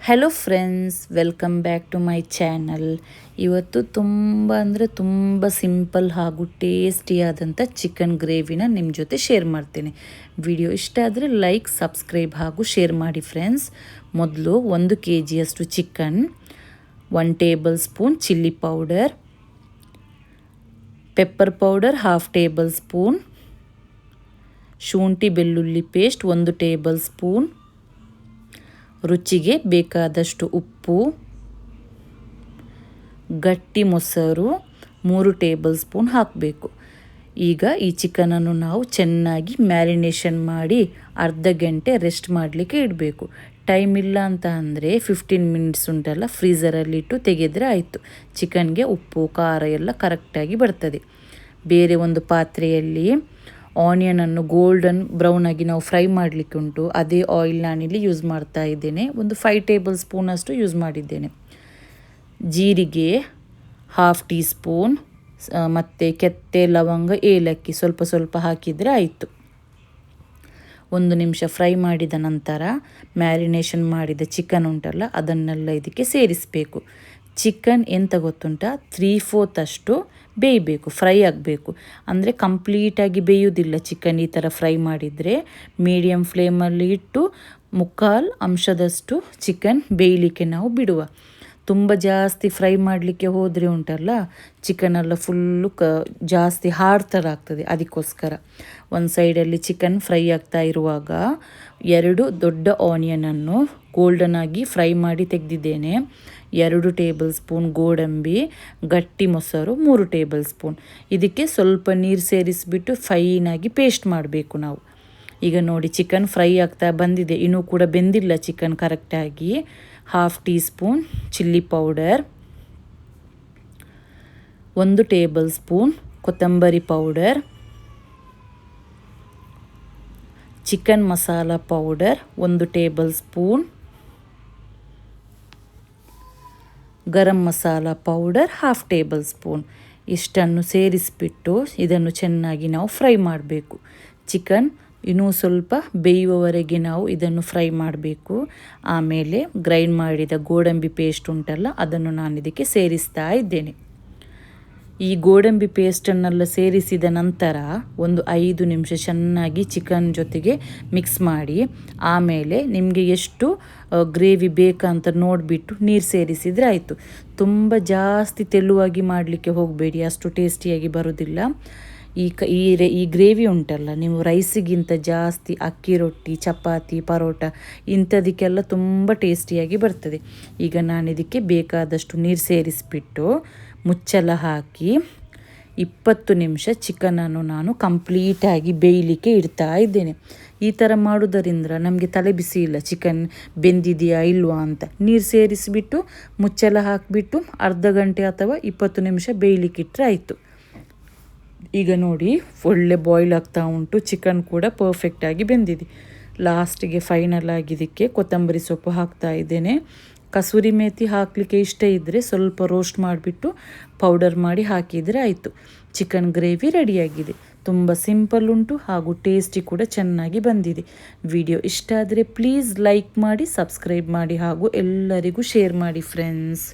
Hello friends, welcome back to my channel. ಇವತ್ತು ತುಂಬ simple ಹಾಗೂ ಟೇಸ್ಟಿಯಾದಂಥ ಚಿಕನ್ ಗ್ರೇವಿನ ನಿಮ್ಮ ಜೊತೆ ಶೇರ್ ಮಾಡ್ತೇನೆ. ವಿಡಿಯೋ ಇಷ್ಟ ಆದರೆ ಲೈಕ್, ಸಬ್ಸ್ಕ್ರೈಬ್ ಹಾಗೂ ಶೇರ್ ಮಾಡಿ ಫ್ರೆಂಡ್ಸ್. ಮೊದಲು 1 kg chicken, 1 table spoon chilli powder, pepper powder 1/2 table spoon, ಶುಂಠಿ ಬೆಳ್ಳುಳ್ಳಿ ಪೇಸ್ಟ್ 1 ಟೇಬಲ್ ಸ್ಪೂನ್, ರುಚಿಗೆ ಬೇಕಾದಷ್ಟು ಉಪ್ಪು, ಗಟ್ಟಿ ಮೊಸರು 3 ಟೇಬಲ್ ಸ್ಪೂನ್ ಹಾಕಬೇಕು. ಈಗ ಈ ಚಿಕನನ್ನು ನಾವು ಚೆನ್ನಾಗಿ ಮ್ಯಾರಿನೇಷನ್ ಮಾಡಿ ಅರ್ಧ ಗಂಟೆ ರೆಸ್ಟ್ ಮಾಡಲಿಕ್ಕೆ ಇಡಬೇಕು. ಟೈಮ್ ಇಲ್ಲ ಅಂತ ಅಂದರೆ 15 ಮಿನಿಟ್ಸ್ ಉಂಟಲ್ಲ, ಫ್ರೀಝರಲ್ಲಿಟ್ಟು ತೆಗೆದರೆ ಆಯಿತು. ಚಿಕನ್ಗೆ ಉಪ್ಪು ಖಾರ ಎಲ್ಲ ಕರೆಕ್ಟಾಗಿ ಬರ್ತದೆ. ಬೇರೆ ಒಂದು ಪಾತ್ರೆಯಲ್ಲಿ ಆನಿಯನನ್ನು ಗೋಲ್ಡನ್ ಬ್ರೌನ್ ಆಗಿ ನಾವು ಫ್ರೈ ಮಾಡಲಿಕ್ಕೆ ಉಂಟು. ಅದೇ ಆಯಿಲ್ ನಾನಿಲ್ಲಿ ಯೂಸ್ ಮಾಡ್ತಾ ಇದ್ದೇನೆ. ಒಂದು 5 ಟೇಬಲ್ ಸ್ಪೂನಷ್ಟು ಯೂಸ್ ಮಾಡಿದ್ದೇನೆ. ಜೀರಿಗೆ 1/2 ಟೀ ಸ್ಪೂನ್ ಮತ್ತು ಕೆತ್ತೆ, ಲವಂಗ, ಏಲಕ್ಕಿ ಸ್ವಲ್ಪ ಹಾಕಿದರೆ ಆಯಿತು. 1 ನಿಮಿಷ ಫ್ರೈ ಮಾಡಿದ ನಂತರ ಮ್ಯಾರಿನೇಷನ್ ಮಾಡಿದ ಚಿಕನ್ ಉಂಟಲ್ಲ, ಅದನ್ನೆಲ್ಲ ಇದಕ್ಕೆ ಸೇರಿಸಬೇಕು. ಚಿಕನ್ ಎಂತ ಗೊತ್ತುಂಟ, 3/4 ಅಷ್ಟು ಬೇಯಬೇಕು, ಫ್ರೈ ಆಗಬೇಕು. ಅಂದರೆ ಕಂಪ್ಲೀಟಾಗಿ ಬೇಯುವುದಿಲ್ಲ ಚಿಕನ್. ಈ ಥರ ಫ್ರೈ ಮಾಡಿದರೆ ಮೀಡಿಯಮ್ ಫ್ಲೇಮಲ್ಲಿ ಇಟ್ಟು 3/4 ಅಂಶದಷ್ಟು ಚಿಕನ್ ಬೇಯಲಿಕ್ಕೆ ನಾವು ಬಿಡುವ. ತುಂಬ ಜಾಸ್ತಿ ಫ್ರೈ ಮಾಡಲಿಕ್ಕೆ ಹೋದರೆ ಉಂಟಲ್ಲ, ಚಿಕನೆಲ್ಲ ಫುಲ್ಲು ಜಾಸ್ತಿ ಹಾರ್ಡ್ ಥರ ಆಗ್ತದೆ. ಅದಕ್ಕೋಸ್ಕರ ಒಂದು ಸೈಡಲ್ಲಿ ಚಿಕನ್ ಫ್ರೈ ಆಗ್ತಾ ಇರುವಾಗ 2 ದೊಡ್ಡ ಆನಿಯನನ್ನು ಗೋಲ್ಡನ್ ಆಗಿ ಫ್ರೈ ಮಾಡಿ ತೆಗೆದಿದ್ದೇನೆ. 2 ಟೇಬಲ್ ಸ್ಪೂನ್ ಗೋಡಂಬಿ, ಗಟ್ಟಿ ಮೊಸರು 3 ಟೇಬಲ್ ಸ್ಪೂನ್. ಇದಕ್ಕೆ ಸ್ವಲ್ಪ ನೀರು ಸೇರಿಸಿಬಿಟ್ಟು ಫೈನಾಗಿ ಪೇಸ್ಟ್ ಮಾಡಬೇಕು ನಾವು. ಈಗ ನೋಡಿ, ಚಿಕನ್ ಫ್ರೈ ಆಗ್ತಾ ಬಂದಿದೆ. ಇನ್ನೂ ಕೂಡ ಬೆಂದಿಲ್ಲ ಚಿಕನ್ ಕರೆಕ್ಟಾಗಿ. 1/2 teaspoon chilli powder, 1 tablespoon ಕೊತ್ತಂಬರಿ powder, chicken masala powder 1 tablespoon, garam masala powder 1/2 tablespoon. ಇಷ್ಟನ್ನು ಸೇರಿಸಿಬಿಟ್ಟು ಇದನ್ನು ಚೆನ್ನಾಗಿ ನಾವು ಫ್ರೈ ಮಾಡಬೇಕು. ಚಿಕನ್ ಇನ್ನೂ ಸ್ವಲ್ಪ ಬೇಯುವವರೆಗೆ ನಾವು ಇದನ್ನು ಫ್ರೈ ಮಾಡಬೇಕು. ಆಮೇಲೆ ಗ್ರೈಂಡ್ ಮಾಡಿದ ಗೋಡಂಬಿ ಪೇಸ್ಟ್ ಉಂಟಲ್ಲ, ಅದನ್ನು ನಾನು ಇದಕ್ಕೆ ಸೇರಿಸ್ತಾ ಇದ್ದೇನೆ. ಈ ಗೋಡಂಬಿ ಪೇಸ್ಟನ್ನೆಲ್ಲ ಸೇರಿಸಿದ ನಂತರ ಒಂದು 5 ನಿಮಿಷ ಚೆನ್ನಾಗಿ ಚಿಕನ್ ಜೊತೆಗೆ ಮಿಕ್ಸ್ ಮಾಡಿ, ಆಮೇಲೆ ನಿಮಗೆ ಎಷ್ಟು ಗ್ರೇವಿ ಬೇಕಂತ ನೋಡಿಬಿಟ್ಟು ನೀರು ಸೇರಿಸಿದರೆ ಆಯಿತು. ತುಂಬ ಜಾಸ್ತಿ ತೆಳುವಾಗಿ ಮಾಡಲಿಕ್ಕೆ ಹೋಗಬೇಡಿ, ಅಷ್ಟು ಟೇಸ್ಟಿಯಾಗಿ ಬರೋದಿಲ್ಲ. ಈ ಗ್ರೇವಿ ಉಂಟಲ್ಲ, ನೀವು ರೈಸಿಗಿಂತ ಜಾಸ್ತಿ ಅಕ್ಕಿ ರೊಟ್ಟಿ, ಚಪಾತಿ, ಪರೋಟ ಇಂಥದಕ್ಕೆಲ್ಲ ತುಂಬ ಟೇಸ್ಟಿಯಾಗಿ ಬರ್ತದೆ. ಈಗ ನಾನು ಇದಕ್ಕೆ ಬೇಕಾದಷ್ಟು ನೀರು ಸೇರಿಸಿಬಿಟ್ಟು ಮುಚ್ಚಳ ಹಾಕಿ 20 ನಿಮಿಷ ಚಿಕನನ್ನು ನಾನು ಕಂಪ್ಲೀಟಾಗಿ ಬೇಯಲಿಕ್ಕೆ ಇಡ್ತಾ ಇದ್ದೇನೆ. ಈ ಥರ ಮಾಡೋದರಿಂದ ನಮಗೆ ತಲೆ ಬಿಸಿ ಇಲ್ಲ, ಚಿಕನ್ ಬೆಂದಿದೆಯಾ ಇಲ್ವಾ ಅಂತ. ನೀರು ಸೇರಿಸಿಬಿಟ್ಟು ಮುಚ್ಚಳ ಹಾಕಿಬಿಟ್ಟು ಅರ್ಧ ಗಂಟೆ ಅಥವಾ 20 ನಿಮಿಷ ಬೇಯಲಿಕ್ಕೆ ಇಟ್ಟರೆ ಆಯಿತು. ಈಗ ನೋಡಿ, ಒಳ್ಳೆ ಬಾಯ್ಲ್ ಆಗ್ತಾ ಉಂಟು. ಚಿಕನ್ ಕೂಡ ಪರ್ಫೆಕ್ಟಾಗಿ ಬೆಂದಿದೆ. ಲಾಸ್ಟಿಗೆ ಫೈನಲ್ ಆಗಿ ಇದಕ್ಕೆ ಕೊತ್ತಂಬರಿ ಸೊಪ್ಪು ಹಾಕ್ತಾ ಇದ್ದೇನೆ. ಕಸೂರಿ ಮೇಥಿ ಹಾಕಲಿಕ್ಕೆ ಇಷ್ಟ ಇದ್ದರೆ ಸ್ವಲ್ಪ ರೋಸ್ಟ್ ಮಾಡಿಬಿಟ್ಟು ಪೌಡರ್ ಮಾಡಿ ಹಾಕಿದರೆ ಆಯಿತು. ಚಿಕನ್ ಗ್ರೇವಿ ರೆಡಿಯಾಗಿದೆ. ತುಂಬ ಸಿಂಪಲ್ ಉಂಟು ಹಾಗೂ ಟೇಸ್ಟಿ ಕೂಡ ಚೆನ್ನಾಗಿ ಬಂದಿದೆ. ವಿಡಿಯೋ ಇಷ್ಟ ಆದರೆ ಪ್ಲೀಸ್ ಲೈಕ್ ಮಾಡಿ, ಸಬ್ಸ್ಕ್ರೈಬ್ ಮಾಡಿ ಹಾಗೂ ಎಲ್ಲರಿಗೂ ಶೇರ್ ಮಾಡಿ ಫ್ರೆಂಡ್ಸ್.